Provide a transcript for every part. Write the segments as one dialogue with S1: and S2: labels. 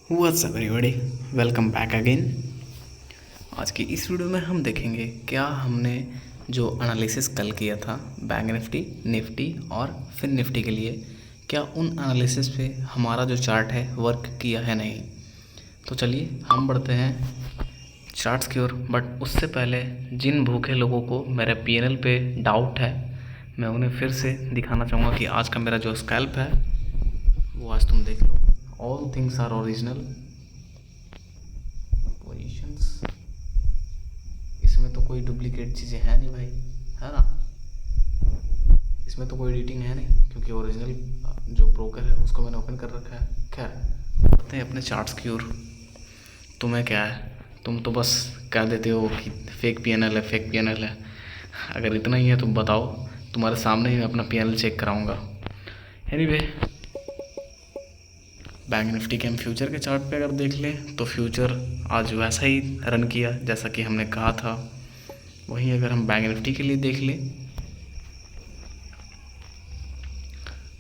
S1: What's up everybody, welcome back again. आज की इस वीडियो में हम देखेंगे क्या हमने जो एनालिसिस कल किया था बैंक निफ्टी, निफ्टी और फिर निफ्टी के लिए, क्या उन एनालिसिस पे हमारा जो चार्ट है वर्क किया है नहीं। तो चलिए हम बढ़ते हैं चार्ट्स की ओर। बट उससे पहले जिन भूखे लोगों को मेरे पीएनएल पे डाउट है, मैं उन्हें फिर से दिखाना चाहूँगा कि आज का मेरा जो स्कैल्प है वो आज तुम देख लो। All things are original positions, इसमें तो कोई डुप्लीकेट चीज़ें हैं नहीं भाई, है ना। इसमें तो कोई एडिटिंग है नहीं क्योंकि ओरिजिनल जो ब्रोकर है उसको मैंने ओपन कर रखा है। खैर बढ़ते हैं अपने चार्ट्स की ओर। तुम्हें क्या है, तुम तो बस कह देते हो कि फेक पीएनएल है, फेक पीएनएल है। अगर इतना ही है तो बताओ, तुम्हारे सामने ही मैं अपना पीएनएल चेक कराऊंगा। एनीवे, बैंक निफ्टी के हम फ्यूचर के चार्ट पे अगर देख लें तो फ्यूचर आज वैसा ही रन किया जैसा कि हमने कहा था। वहीं अगर हम बैंक निफ्टी के लिए देख लें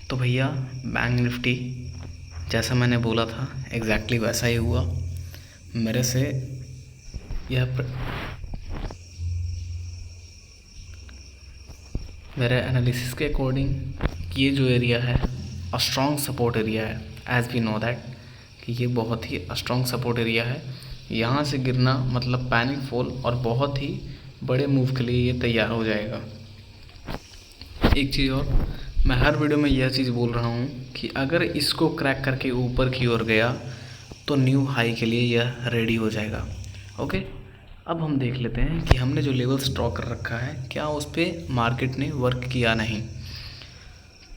S1: तो भैया बैंक निफ्टी जैसा मैंने बोला था एग्जैक्टली वैसा ही हुआ। मेरे से मेरे एनालिसिस के अकॉर्डिंग ये जो एरिया है स्ट्रॉन्ग सपोर्ट एरिया है। एज वी नो दैट कि ये बहुत ही स्ट्रॉन्ग सपोर्ट एरिया है। यहाँ से गिरना मतलब पैनिक फॉल और बहुत ही बड़े मूव के लिए ये तैयार हो जाएगा। एक चीज़ और, मैं हर वीडियो में यह चीज़ बोल रहा हूँ कि अगर इसको क्रैक करके ऊपर की ओर गया तो न्यू हाई के लिए यह रेडी हो जाएगा। ओके, अब हम देख लेते हैं कि हमने जो लेवल्स ड्रॉ कर रखा है क्या उस पर मार्केट ने वर्क किया नहीं।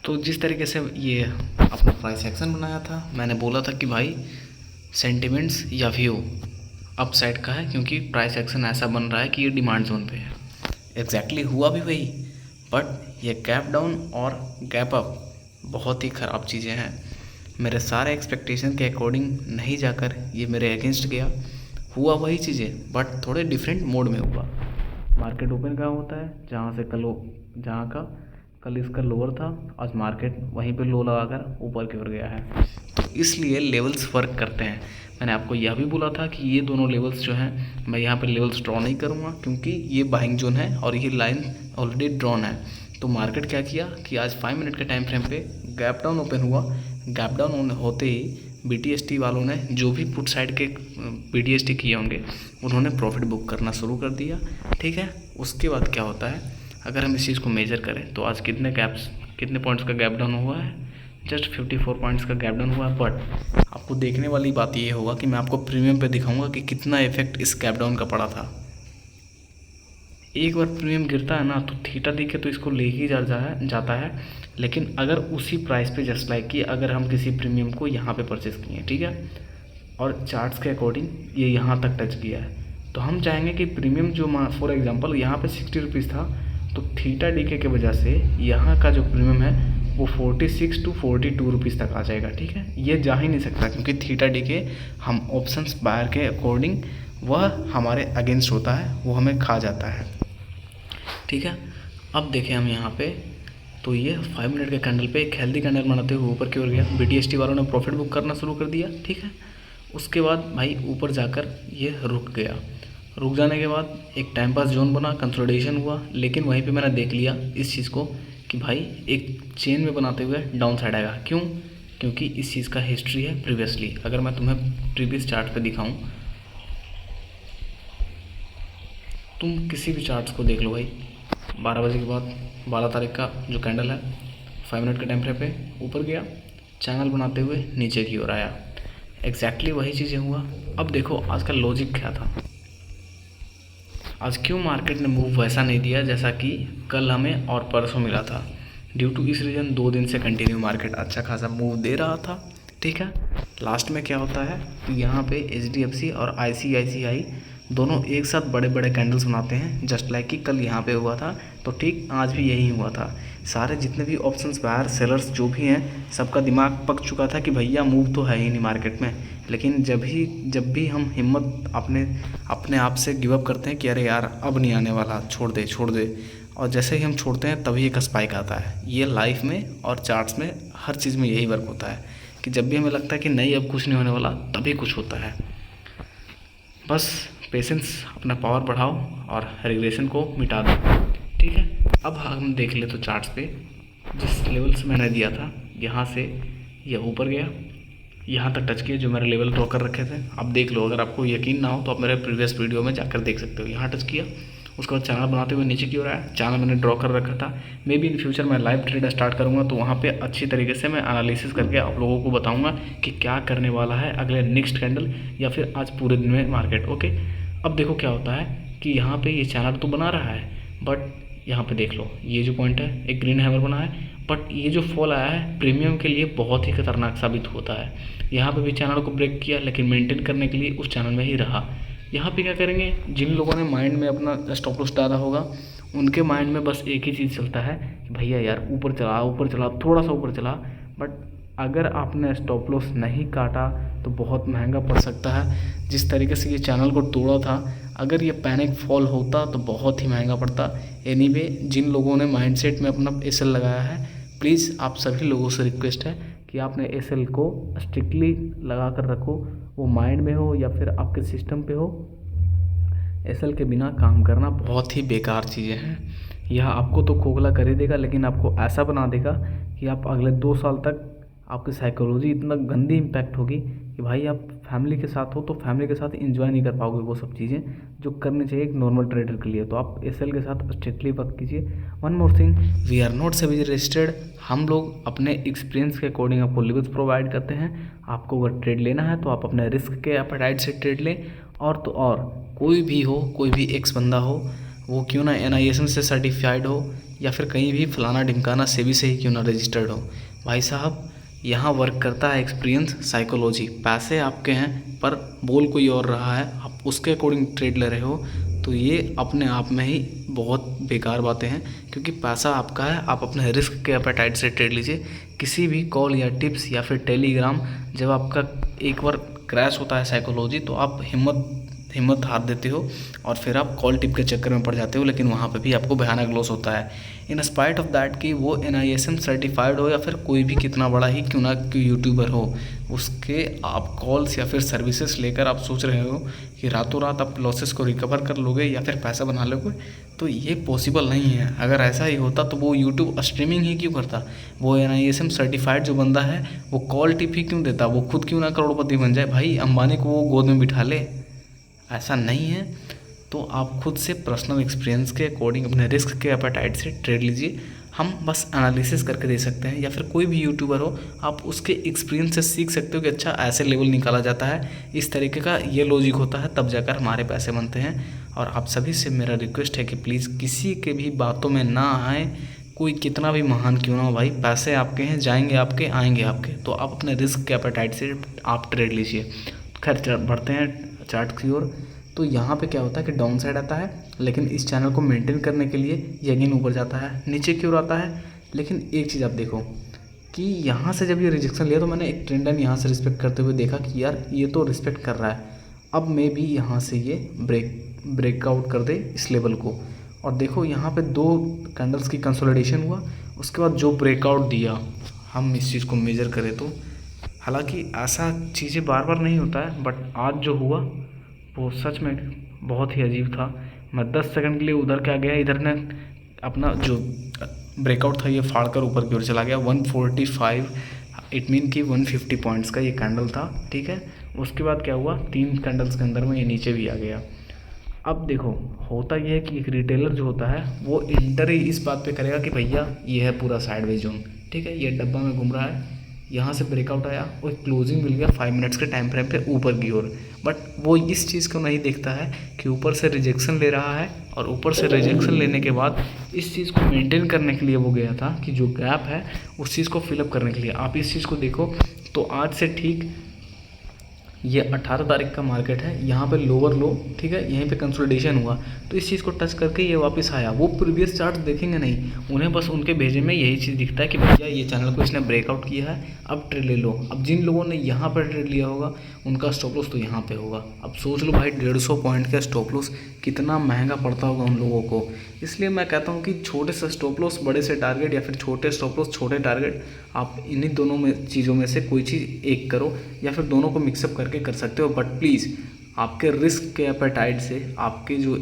S1: तो जिस तरीके से ये अपना प्राइस एक्शन बनाया था, मैंने बोला था कि भाई सेंटिमेंट्स या व्यू अप साइड का है क्योंकि प्राइस एक्शन ऐसा बन रहा है कि ये डिमांड जोन पे है। एग्जैक्टली हुआ भी वही, बट ये गैप डाउन और गैप अप बहुत ही ख़राब चीज़ें हैं। मेरे सारे एक्सपेक्टेशन के अकॉर्डिंग नहीं जाकर ये मेरे अगेंस्ट गया। हुआ वही चीज़ें बट थोड़े डिफरेंट मोड में हुआ। मार्केट ओपन कहाँ होता है, जहाँ का कल इसका लोअर था, आज मार्केट वहीं पे लो लगाकर ऊपर की ओर गया है। तो इसलिए लेवल्स वर्क करते हैं। मैंने आपको यह भी बोला था कि ये दोनों लेवल्स जो हैं मैं यहाँ पे लेवल्स ड्रॉ नहीं करूँगा क्योंकि ये बाइंग जोन है और ये लाइन ऑलरेडी ड्रॉन है। तो मार्केट क्या किया कि आज 5 मिनट के टाइम फ्रेम पे गैप डाउन ओपन हुआ। गैप डाउन होते ही BTST वालों ने, जो भी पुट साइड के BTST किए होंगे, उन्होंने प्रॉफिट बुक करना शुरू कर दिया। ठीक है, उसके बाद क्या होता है, अगर हम इस चीज़ को मेजर करें तो आज कितने पॉइंट्स का गैप डाउन हुआ है, जस्ट 54 पॉइंट्स का गैप डाउन हुआ है। बट आपको देखने वाली बात ये होगा कि मैं आपको प्रीमियम पे दिखाऊंगा कि कितना इफेक्ट इस गैप डाउन का पड़ा था। एक बार प्रीमियम गिरता है ना तो थीटा दिखे तो इसको ले ही जाता है। लेकिन अगर उसी प्राइस पे जस्ट लाइक कि अगर हम किसी प्रीमियम को यहाँ पे परचेस किए, ठीक है, और चार्ट्स के अकॉर्डिंग ये यहाँ तक टच किया है, तो हम चाहेंगे कि प्रीमियम जो फॉर एग्जांपल यहाँ पे 60 रुपीज़ था, तो थीटा डीके के वजह से यहाँ का जो प्रीमियम है वो 46 to 42 रुपीज़ तक आ जाएगा। ठीक है, ये जा ही नहीं सकता क्योंकि थीटा डीके हम ऑप्शंस बायर के अकॉर्डिंग वह हमारे अगेंस्ट होता है, वो हमें खा जाता है। ठीक है, अब देखें हम यहाँ पे तो ये 5 मिनट के कैंडल पे एक हेल्दी कैंडल बनाते हुए ऊपर की ओर गया। BTST वालों ने प्रॉफिट बुक करना शुरू कर दिया। ठीक है, उसके बाद भाई ऊपर जाकर ये रुक गया। रुक जाने के बाद एक टाइम पास जोन बना, कंसोलिडेशन हुआ, लेकिन वहीं पे मैंने देख लिया इस चीज़ को कि भाई एक चेन में बनाते हुए डाउन साइड आएगा। क्यों? क्योंकि इस चीज़ का हिस्ट्री है प्रीवियसली। अगर मैं तुम्हें प्रीवियस चार्ट पे दिखाऊं, तुम किसी भी चार्ट्स को देख लो भाई, 12 बजे के बाद 12 तारीख का जो कैंडल है 5 मिनट के टाइम फ्रेम पे ऊपर गया, चैनल बनाते हुए नीचे की ओर आया। एग्जैक्टली वही चीज़ें हुआ। अब देखो आज का लॉजिक क्या था, आज क्यों मार्केट ने मूव वैसा नहीं दिया जैसा कि कल हमें और परसों मिला था। ड्यू टू इस रीज़न 2 दिन से कंटिन्यू मार्केट अच्छा खासा मूव दे रहा था। ठीक है, लास्ट में क्या होता है कि यहाँ पे HDFC और ICICI दोनों एक साथ बड़े बड़े कैंडल्स बनाते हैं, जस्ट लाइक कि कल यहाँ पे हुआ था। तो ठीक आज भी यही हुआ था। सारे जितने भी ऑप्शंस बायर सेलर्स जो भी हैं, सबका दिमाग पक चुका था कि भैया मूव तो है ही नहीं मार्केट में। लेकिन जब भी हम हिम्मत अपने आप से गिव अप करते हैं कि अरे यार अब नहीं आने वाला, छोड़ दे, और जैसे ही हम छोड़ते हैं तभी एक स्पाइक आता है। ये लाइफ में और चार्ट्स में हर चीज़ में यही वर्क होता है कि जब भी हमें लगता है कि नहीं अब कुछ नहीं होने वाला, तभी कुछ होता है। बस पेशेंस, अपना पावर बढ़ाओ और रिग्रेशन को मिटा दो, ठीक है। अब हम देख ले तो चार्ट्स पे जिस लेवल से मैंने दिया था, यहाँ से यह ऊपर गया, यहाँ तक टच किया जो मेरे लेवल ड्रॉ कर रखे थे। अब देख लो, अगर आपको यकीन ना हो तो आप मेरे प्रीवियस वीडियो में जाकर देख सकते हो। यहाँ टच किया, उसके बाद चैनल बनाते हुए नीचे की ओर आया, चैनल मैंने ड्रॉ कर रखा था। मे बी इन फ्यूचर मैं लाइव ट्रेड स्टार्ट करूँगा तो वहाँ पे अच्छी तरीके से मैं एनालिसिस करके आप लोगों को बताऊँगा कि क्या करने वाला है अगले नेक्स्ट कैंडल या फिर आज पूरे दिन में मार्केट। ओके, अब देखो क्या होता है कि यहाँ पे ये चैनल तो बना रहा है, बट यहाँ पे देख लो ये जो पॉइंट है एक ग्रीन हैमर बना है, बट ये जो फॉल आया है प्रीमियम के लिए बहुत ही खतरनाक साबित होता है। यहाँ पे भी चैनल को ब्रेक किया, लेकिन मेंटेन करने के लिए उस चैनल में ही रहा। यहाँ पे क्या करेंगे, जिन लोगों ने माइंड में अपना स्टॉप लॉस डाला होगा, उनके माइंड में बस एक ही चीज़ चलता है कि भैया यार ऊपर चला, थोड़ा सा ऊपर चला। बट अगर आपने स्टॉप लॉस नहीं काटा तो बहुत महंगा पड़ सकता है। जिस तरीके से ये चैनल को तोड़ा था, अगर ये पैनिक फॉल होता तो बहुत ही महंगा पड़ता। एनीवे, जिन लोगों ने माइंडसेट में अपना एसएल लगाया है, प्लीज़ आप सभी लोगों से रिक्वेस्ट है कि आपने एसएल को स्ट्रिक्टली लगा कर रखो, वो माइंड में हो या फिर आपके सिस्टम पे हो। एसएल के बिना काम करना बहुत ही बेकार चीज़ें हैं। यह आपको तो खोखला कर ही देगा, लेकिन आपको ऐसा बना देगा कि आप अगले 2 साल तक आपकी साइकोलॉजी इतना गंदी इम्पैक्ट होगी कि भाई आप फैमिली के साथ हो तो फैमिली के साथ एंजॉय नहीं कर पाओगे वो सब चीज़ें जो करनी चाहिए एक नॉर्मल ट्रेडर के लिए। तो आप एसएल के साथ स्ट्रिक्टली वर्क कीजिए। One more thing, we are not SEBI registered. हम लोग अपने एक्सपीरियंस के अकॉर्डिंग आपको लिमिट्स प्रोवाइड करते हैं। आपको अगर ट्रेड लेना है तो आप अपने रिस्क के एपेटाइट से ट्रेड लें। और तो और कोई भी हो, कोई भी एक्स बंदा हो, वो क्यों ना NISM से सर्टिफाइड हो या फिर कहीं भी फलाना ढिमकाना सेबी से ही क्यों ना रजिस्टर्ड हो, भाई साहब यहाँ वर्क करता है एक्सपीरियंस, साइकोलॉजी। पैसे आपके हैं पर बोल कोई और रहा है, आप उसके अकॉर्डिंग ट्रेड ले रहे हो, तो ये अपने आप में ही बहुत बेकार बातें हैं। क्योंकि पैसा आपका है, आप अपने रिस्क के एपेटाइट से ट्रेड लीजिए। किसी भी कॉल या टिप्स या फिर टेलीग्राम, जब आपका एक बार क्रैश होता है साइकोलॉजी, तो आप हिम्मत हार देते हो और फिर आप कॉल टिप के चक्कर में पड़ जाते हो। लेकिन वहाँ पे भी आपको भयानक लॉस होता है। इन स्पाइट ऑफ दैट कि वो NISM सर्टिफाइड हो या फिर कोई भी कितना बड़ा ही क्यों ना क्यों यूट्यूबर हो, उसके आप कॉल्स या फिर सर्विसेज लेकर आप सोच रहे हो कि रातों रात आप लॉसेस को रिकवर कर लोगे या फिर पैसा बना लोगे, तो ये पॉसिबल नहीं है। अगर ऐसा ही होता तो वो यूट्यूब स्ट्रीमिंग ही क्यों करता? वो NISM सर्टिफाइड जो बंदा है वो कॉल टिप ही क्यों देता? वो खुद क्यों ना करोड़पति बन जाए? भाई अंबानी को वो गोद में बिठा ले, ऐसा नहीं है। तो आप खुद से पर्सनल एक्सपीरियंस के अकॉर्डिंग अपने रिस्क के एपेटाइट से ट्रेड लीजिए। हम बस एनालिसिस करके दे सकते हैं, या फिर कोई भी यूट्यूबर हो आप उसके एक्सपीरियंस से सीख सकते हो कि अच्छा ऐसे लेवल निकाला जाता है, इस तरीके का ये लॉजिक होता है, तब जाकर हमारे पैसे बनते हैं। और आप सभी से मेरा रिक्वेस्ट है कि प्लीज़ किसी के भी बातों में ना आए, कोई कितना भी महान क्यों ना हो भाई, पैसे आपके हैं, जाएंगे आपके, आएंगे आपके। तो आप अपने रिस्क के एपेटाइट से आप ट्रेड लीजिए। खैर बढ़ते हैं चार्ट की ओर। तो यहाँ पे क्या होता है कि डाउन साइड आता है, लेकिन इस चैनल को मेंटेन करने के लिए ये अगेन ऊपर जाता है, नीचे की ओर आता है। लेकिन एक चीज़ आप देखो कि यहाँ से जब ये रिजेक्शन लिया तो मैंने एक ट्रेंड लाइन यहाँ से रिस्पेक्ट करते हुए देखा कि यार ये तो रिस्पेक्ट कर रहा है, अब मे भी यहाँ से ये ब्रेकआउट कर दे इस लेवल को। और देखो यहाँ पे 2 कैंडल्स की कंसोलिडेशन हुआ, उसके बाद जो ब्रेकआउट दिया, हम इस चीज़ को मेजर करें तो हालांकि ऐसा चीज़ें बार बार नहीं होता है, बट आज जो हुआ वो सच में बहुत ही अजीब था। मैं 10 सेकंड के लिए उधर क्या गया, इधर ने अपना जो ब्रेकआउट था ये फाड़ कर ऊपर की ओर चला गया 145, इट मीन कि 150 पॉइंट्स का ये कैंडल था, ठीक है। उसके बाद क्या हुआ, 3 कैंडल्स के अंदर में ये नीचे भी आ गया। अब देखो होता ये है कि एक रिटेलर जो होता है वो इंटर ही इस बात पे करेगा कि भैया ये है पूरा साइडवेज जोन, ठीक है, ये डब्बा में घूम रहा है, यहाँ से ब्रेकआउट आया और क्लोजिंग मिल गया 5 मिनट्स के टाइम फ्रेम पे ऊपर की ओर। बट वो इस चीज़ को नहीं देखता है कि ऊपर से रिजेक्शन ले रहा है, और ऊपर से रिजेक्शन लेने के बाद इस चीज़ को मेंटेन करने के लिए वो गया था कि जो गैप है उस चीज़ को फिलअप करने के लिए। आप इस चीज़ को देखो तो आज से ठीक ये 18 तारीख का मार्केट है, यहाँ पे लोअर लो, ठीक है, यहीं पे कंसोलिडेशन हुआ, तो इस चीज़ को टच करके ये वापस आया। वो प्रीवियस चार्ट देखेंगे नहीं, उन्हें बस उनके भेजे में यही चीज़ दिखता है कि भैया ये चैनल को इसने ब्रेकआउट किया है, अब ट्रेड ले लो। अब जिन लोगों ने यहाँ पर ट्रेड लिया होगा उनका स्टॉप लॉस तो यहाँ पे होगा। अब सोच लो भाई 150 पॉइंट का स्टॉप लॉस कितना महंगा पड़ता होगा उन लोगों को। इसलिए मैं कहता हूँ कि छोटे से स्टॉप लॉस बड़े से टारगेट, या फिर छोटे स्टॉप लॉस छोटे टारगेट, आप इन्हीं दोनों में चीज़ों में से कोई चीज़ एक करो या फिर दोनों को मिक्सअप करके कर सकते हो, बट प्लीज़ आपके रिस्क के एपेटाइट से आपके जो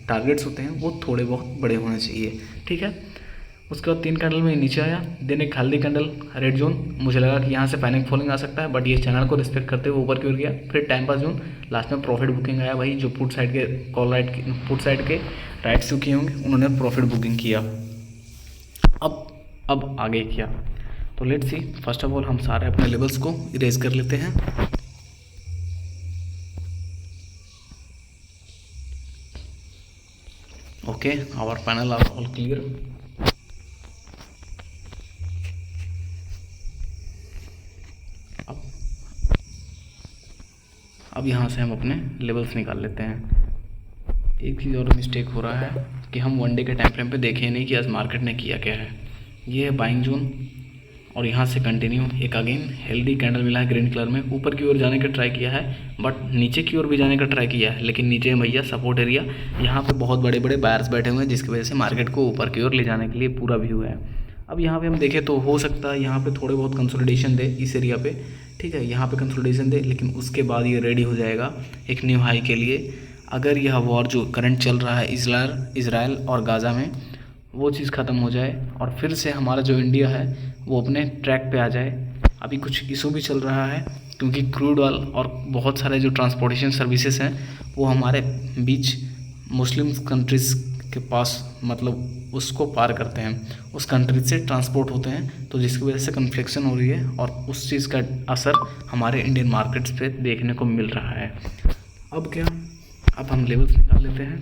S1: टारगेट्स होते हैं वो थोड़े बहुत बड़े होने चाहिए, ठीक है। उसके बाद 3 कैंडल में नीचे आया, देन एक हेल्दी कैंडल रेड जोन, मुझे लगा कि यहाँ से पैनिक फॉलिंग आ सकता है, बट ये चैनल को रिस्पेक्ट करते हुए ऊपर की ओर गया। फिर टाइम पास जोन, लास्ट में प्रॉफिट बुकिंग आया भाई, जो पुट साइड के कॉल राइट पुट साइड के राइट्स जो किए होंगे उन्होंने प्रॉफिट बुकिंग किया। अब आगे किया तो let's see. First of all हम सारे अपने लेवल्स को इरेज कर लेते हैं। Okay, our panel are all clear. अब यहाँ से हम अपने लेवल्स निकाल लेते हैं। एक चीज़ और मिस्टेक हो रहा है कि हम 1 डे के टाइम फ्रेम पे देखे नहीं कि आज मार्केट ने किया क्या है। ये है बाइंग जोन और यहाँ से कंटिन्यू एक अगेन हेल्दी कैंडल मिला है ग्रीन कलर में, ऊपर की ओर जाने का ट्राई किया है, बट नीचे की ओर भी जाने का ट्राई किया है, लेकिन नीचे भैया सपोर्ट एरिया, यहाँ पे बहुत बड़े बड़े बायर्स बैठे हुए हैं, जिसकी वजह से मार्केट को ऊपर की ओर ले जाने के लिए पूरा व्यू है। अब यहाँ पे हम देखें तो हो सकता है यहाँ पे थोड़े बहुत कंसोलिडेशन दे इस एरिया पे, ठीक है, यहाँ पे कंसोलिडेशन दे, लेकिन उसके बाद ये रेडी हो जाएगा एक न्यू हाई के लिए। अगर यह वॉर जो करंट चल रहा है इजराइल और गाज़ा में, वो चीज़ ख़त्म हो जाए और फिर से हमारा जो इंडिया है वो अपने ट्रैक पे आ जाए। अभी कुछ इशू भी चल रहा है क्योंकि क्रूड ऑयल और बहुत सारे जो ट्रांसपोर्टेशन सर्विसेज हैं वो हमारे बीच मुस्लिम कंट्रीज़ के पास, मतलब उसको पार करते हैं, उस कंट्री से ट्रांसपोर्ट होते हैं, तो जिसकी वजह से कन्फ्लिक्शन हो रही है और उस चीज़ का असर हमारे इंडियन मार्केट्स पे देखने को मिल रहा है। अब क्या, अब हम लेवल्स निकाल लेते हैं।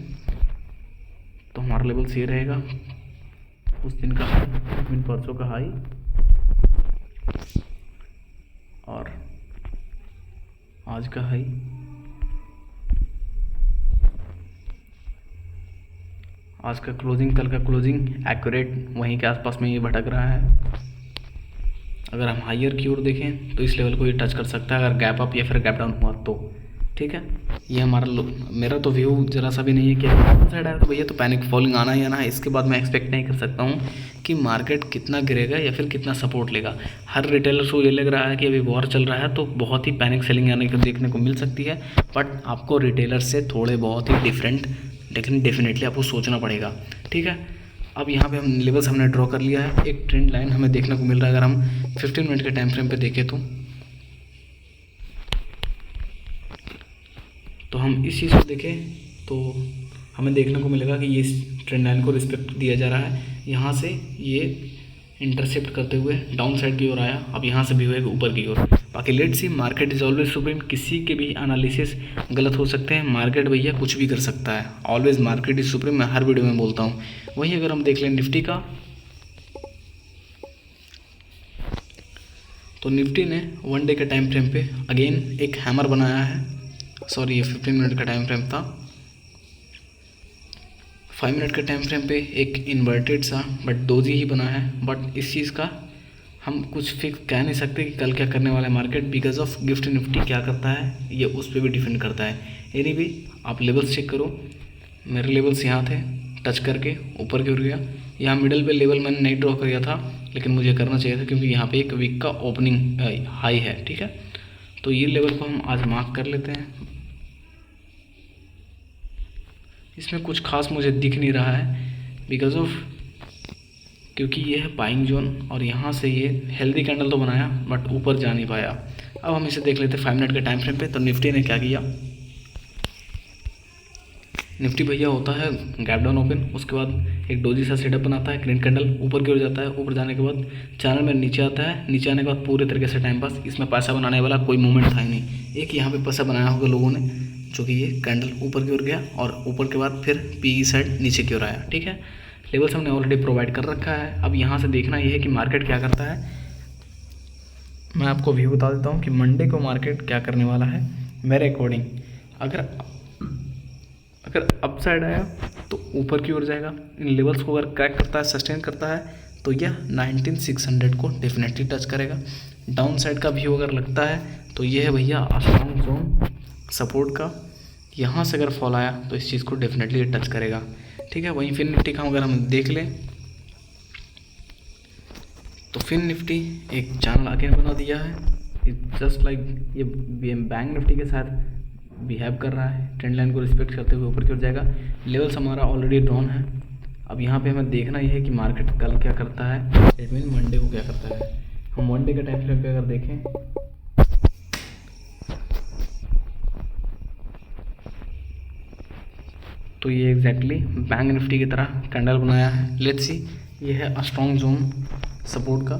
S1: तो हमारा लेवल्स ये रहेगा, उस दिन का हाई, दिन परसों का हाई और आज का हाई, आज का क्लोजिंग, कल का क्लोजिंग एक्यूरेट वहीं के आसपास में ये भटक रहा है। अगर हम हायर की ओर देखें तो इस लेवल को ये टच कर सकता है अगर गैप अप या फिर गैप डाउन हुआ तो, ठीक है। ये मेरा तो व्यू जरा सा भी नहीं है कि अगर साइड आया तो भैया तो पैनिक फॉलिंग आना ही आना है। इसके बाद मैं एक्सपेक्ट नहीं कर सकता हूँ कि मार्केट कितना गिरेगा या फिर कितना सपोर्ट लेगा। हर रिटेलर को ये लग रहा है कि अभी वॉर चल रहा है तो बहुत ही पैनिक सेलिंग आने को देखने को मिल सकती है, बट आपको रिटेलर से थोड़े बहुत ही डिफरेंट, लेकिन डेफिनेटली आपको सोचना पड़ेगा, ठीक है। अब यहाँ पे हम लेवल्स हमने ड्रॉ कर लिया है, एक ट्रेंड लाइन हमें देखने को मिल रहा है। अगर हम 15 मिनट के टाइम फ्रेम पे देखें तो हम इस चीज़ को देखें तो हमें देखने को मिलेगा कि ये ट्रेंड लाइन को रिस्पेक्ट दिया जा रहा है। यहाँ से ये इंटरसेप्ट करते हुए डाउन साइड की ओर आया, अब यहाँ से भी होएगा ऊपर की ओर। बाकी let's see, market is always supreme, किसी के भी एनालिसिस गलत हो सकते हैं, मार्केट भैया कुछ भी कर सकता है, ऑलवेज मार्केट इज सुप्रीम, मैं हर वीडियो में बोलता हूँ। वहीं अगर हम देख लें निफ्टी का, तो निफ्टी ने 1 डे के टाइम फ्रेम पे अगेन एक हैमर बनाया है, सॉरी ये 15 मिनट का टाइम फ्रेम था, 5 मिनट के टाइम फ्रेम पे एक इन्वर्टेड सा बट डोजी ही बना है। बट इस चीज़ का हम कुछ फिक्स कह नहीं सकते कि कल क्या करने वाला है market, because of gift Nifty क्या करता है ये उस पर भी डिपेंड करता है। एनीवे आप लेवल्स चेक करो, मेरे लेवल्स यहाँ थे, टच करके ऊपर की ओर गया। यहाँ मिडल पे लेवल मैंने नहीं ड्रॉ किया था, लेकिन मुझे करना चाहिए था क्योंकि यहाँ पे एक वीक का ओपनिंग हाई है, ठीक है। तो ये लेवल को हम आज मार्क कर लेते हैं। इसमें कुछ खास मुझे दिख नहीं रहा है बिकॉज ऑफ, क्योंकि ये है बाइंग जोन और यहाँ से ये हेल्दी कैंडल तो बनाया बट ऊपर जा नहीं पाया। अब हम इसे देख लेते हैं 5 मिनट के टाइम फ्रेम पे। तो निफ्टी ने क्या किया, निफ्टी भैया होता है गैप डाउन ओपन, उसके बाद एक डोजी सा सेटअप बनाता है, ग्रीन कैंडल ऊपर की ओर जाता है, ऊपर जाने के बाद चैनल में नीचे आता है, नीचे आने के बाद पूरे तरीके से टाइम पास। इसमें पैसा बनाने वाला कोई मूवमेंट था ही नहीं। एक यहाँ पे पैसा बनाया होगा लोगों ने, जो कि ये कैंडल ऊपर की ओर गया और ऊपर के बाद फिर पी साइड नीचे की ओर आया, ठीक है। लेवल्स हमने ऑलरेडी प्रोवाइड कर रखा है। अब यहाँ से देखना ये है कि मार्केट क्या करता है। मैं आपको व्यू बता देता हूँ कि मंडे को मार्केट क्या करने वाला है मेरे अकॉर्डिंग। अगर अप साइड आया तो ऊपर की ओर जाएगा, इन लेवल्स को अगर क्रैक करता है, सस्टेन करता है, तो यह 19600 को डेफिनेटली टच करेगा। डाउन साइड का व्यू अगर लगता है तो यह है भैया स्ट्रॉन्ग जोन सपोर्ट का, यहाँ से अगर फॉल आया तो इस चीज़ को डेफिनेटली टच करेगा, ठीक है। वहीं फिर निफ्टी का अगर हम देख लें तो फिन निफ्टी एक चैनल अगेन बना दिया है, जस्ट लाइक ये बैंक निफ्टी के साथ बिहेव कर रहा है, ट्रेंड लाइन को रिस्पेक्ट करते हुए ऊपर की ओर जाएगा। लेवल्स हमारा ऑलरेडी ड्रॉन है। अब यहाँ पे हमें देखना ये है कि मार्केट कल क्या करता है, इट मीन मंडे को क्या करता है। हम मंडे के टाइम फ्रेम पे अगर देखें तो ये एग्जैक्टली बैंक निफ्टी की तरह कैंडल बनाया है। लेट्स सी, ये है स्ट्रॉन्ग जोन सपोर्ट का।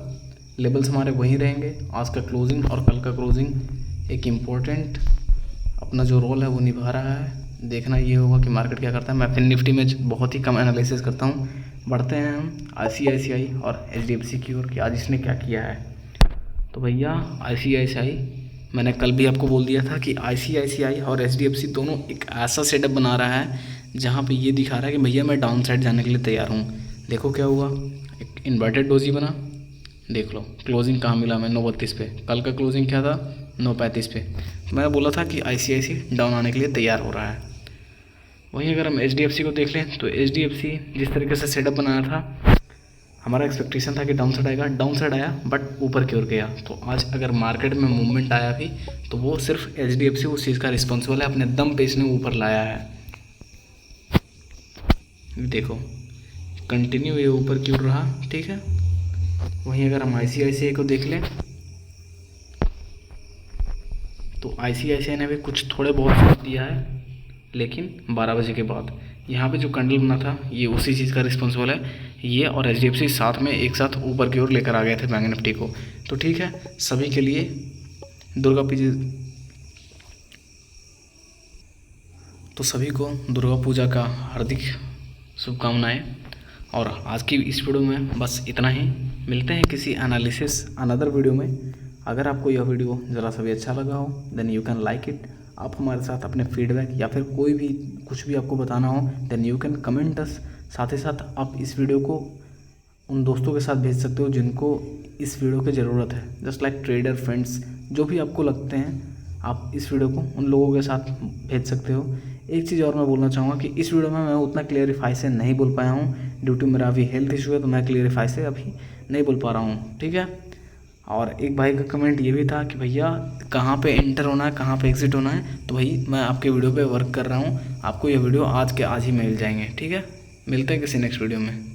S1: लेवल्स हमारे वहीं रहेंगे। आज का क्लोजिंग और कल का क्लोजिंग एक इम्पोर्टेंट अपना जो रोल है वो निभा रहा है। देखना ये होगा कि मार्केट क्या करता है। मैं फिन निफ्टी में बहुत ही कम एनालिसिस करता हूँ। बढ़ते हैं हम ICICI और HDFC की ओर कि आज इसने क्या किया है। तो भैया ICICI, मैंने कल भी आपको बोल दिया था कि ICICI और HDFC दोनों एक ऐसा सेटअप बना रहा है जहाँ पे ये दिखा रहा है कि भैया मैं डाउन साइड जाने के लिए तैयार हूँ। देखो क्या हुआ, एक इन्वर्टेड डोजी बना। देख लो क्लोजिंग कहाँ मिला हमें, 932 पे। कल का क्लोजिंग क्या था, 935 पे। मैंने बोला था कि ICICI डाउन आने के लिए तैयार हो रहा है। वहीं अगर हम HDFC को देख लें तो HDFC जिस तरीके से सेटअप बनाया था, हमारा एक्सपेक्टेशन था कि डाउन साइड आएगा, डाउन साइड आया बट ऊपर की ओर गया। तो आज अगर मार्केट में मूवमेंट आया भी तो वो सिर्फ HDFC उस चीज़ का रिस्पॉन्सिबल है, अपने दम पे इसने ऊपर लाया है। देखो कंटिन्यू ये ऊपर की ओर रहा, ठीक है। वहीं अगर हम ICICI को देख लें तो ICICI ने भी कुछ थोड़े बहुत साथ दिया है, लेकिन 12 बजे के बाद यहाँ पे जो कैंडल बना था ये उसी चीज़ का रिस्पॉन्सिबल है। ये और HDFC साथ में एक साथ ऊपर की ओर लेकर आ गए थे बैंक निफ्टी को। तो ठीक है, सभी के लिए सभी को दुर्गा पूजा का हार्दिक शुभकामनाएं। और आज की इस वीडियो में बस इतना ही। मिलते हैं किसी एनालिसिस अनदर वीडियो में। अगर आपको यह वीडियो ज़रा सा भी अच्छा लगा हो then you can like it. आप हमारे साथ अपने फीडबैक या फिर कोई भी कुछ भी आपको बताना हो देन यू कैन कमेंट अस। साथ ही साथ आप इस वीडियो को उन दोस्तों के साथ भेज सकते हो जिनको इस वीडियो की ज़रूरत है, जस्ट लाइक ट्रेडर फ्रेंड्स, जो भी आपको लगते हैं आप इस वीडियो को उन लोगों के साथ भेज सकते हो। एक चीज़ और मैं बोलना चाहूँगा कि इस वीडियो में मैं उतना क्लियरिफाई से नहीं बोल पाया हूँ, ड्यू टू मेरा अभी हेल्थ इशू है, तो मैं क्लियरिफाई से अभी नहीं बोल पा रहा हूँ, ठीक है। और एक भाई का कमेंट ये भी था कि भैया कहाँ पे एंटर होना है, कहाँ पे एग्ज़िट होना है। तो भाई मैं आपके वीडियो पे वर्क कर रहा हूँ, आपको ये वीडियो आज के आज ही मिल जाएंगे, ठीक है। मिलते हैं किसी नेक्स्ट वीडियो में।